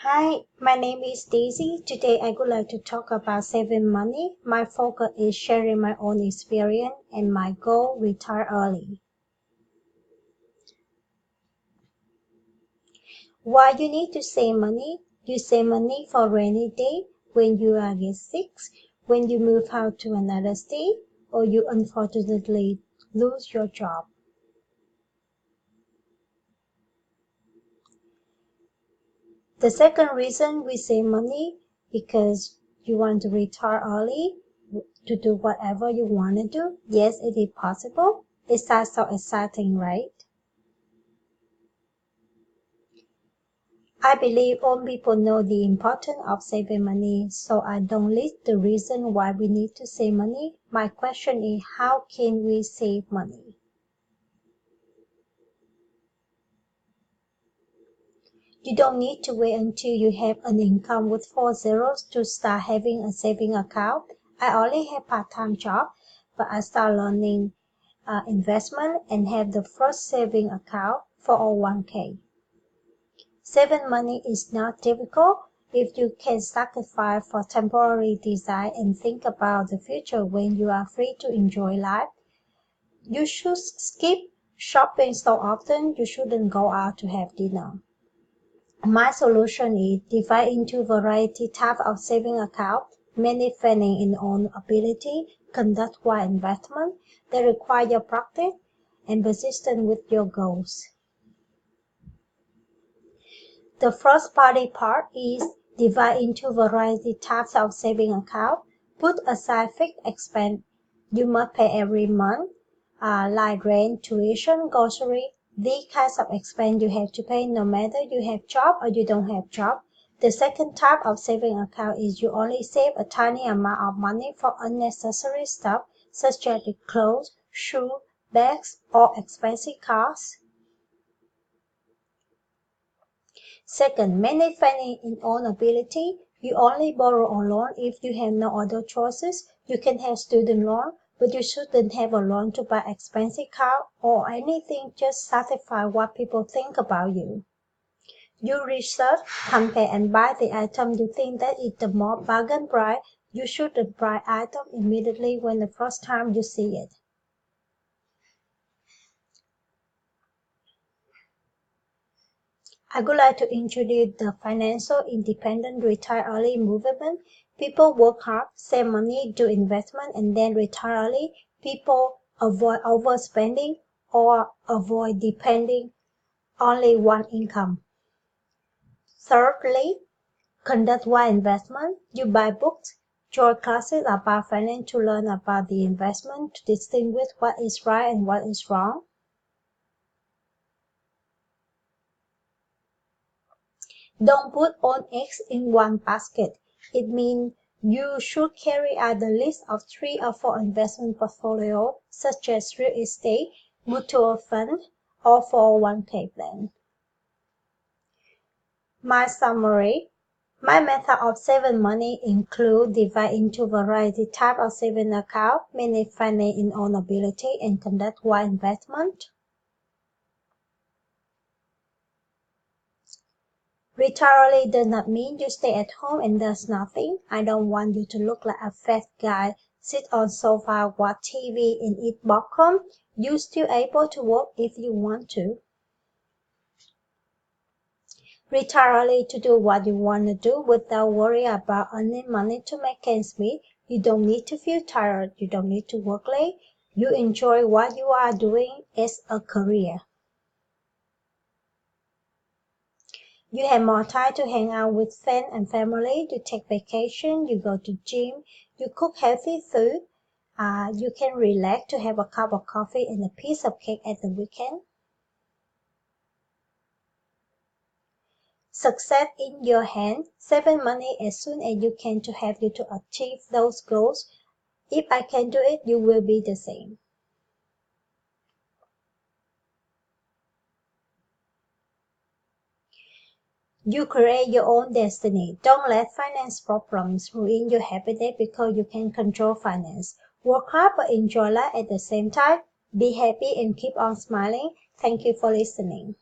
Hi, my name is Daisy. Today I would like to talk about saving money. My focus is sharing my own experience and my goal, retire early. Why you need to save money? You save money for rainy day, when you are get sick, when you move out to another state, or you unfortunately lose your job. The second reason we save money because you want to retire early to do whatever you want to do. Yes, it is possible. It sounds so exciting, right? I believe all people know the importance of saving money, so I don't list the reason why we need to save money. My question is, how can we save money? You don't need to wait until you have an income with 4 zeros to start having a saving account. I only have part-time job, but I start learning investment and have the first saving account for 401k. Saving money is not difficult if you can sacrifice for temporary desire and think about the future when you are free to enjoy life. You should skip shopping so often you shouldn't go out to have dinner. My solution is divide into variety type of saving account, many funding in own ability, conduct wise investment that require practice and persistence with your goals. The first party part is divide into variety types of saving account. Put aside fixed expense you must pay every month, like rent, tuition, grocery. These kinds of expense you have to pay no matter you have job or you don't have job. The second type of saving account is you only save a tiny amount of money for unnecessary stuff such as the clothes, shoes, bags, or expensive cars. Second, managing in own ability. You only borrow or loan if you have no other choices. You can have student loan, but you shouldn't have a loan to buy expensive car or anything just satisfy what people think about you. You research, compare and buy the item you think that is the more bargain price. You shouldn't buy item immediately when the first time you see it. I would like to introduce the financial independent retire early movement. People work hard, save money, do investment, and then retire early. People avoid overspending or avoid depending only one income. Thirdly, conduct wise investment. You buy books, join classes about finance to learn about the investment to distinguish what is right and what is wrong. Don't put all eggs in one basket. It means you should carry out a list of 3 or 4 investment portfolios, such as real estate, mutual fund, or 401k plan. My summary. My method of saving money include divide into variety type of saving account, manage finance in own ability, and conduct wise investment. Retire early does not mean you stay at home and does nothing. I don't want you to look like a fat guy, sit on sofa, watch TV, and eat popcorn. You're still able to work if you want to. Retire early to do what you want to do without worry about earning money to make ends meet. You don't need to feel tired. You don't need to work late. You enjoy what you are doing as a career. You have more time to hang out with friends and family, you take vacation, you go to gym, you cook healthy food, you can relax to have a cup of coffee and a piece of cake at the weekend. Success in your hand, saving money as soon as you can to help you to achieve those goals. If I can do it, you will be the same. You create your own destiny. Don't let finance problems ruin your happiness because you can control finance. Work hard but enjoy life at the same time. Be happy and keep on smiling. Thank you for listening.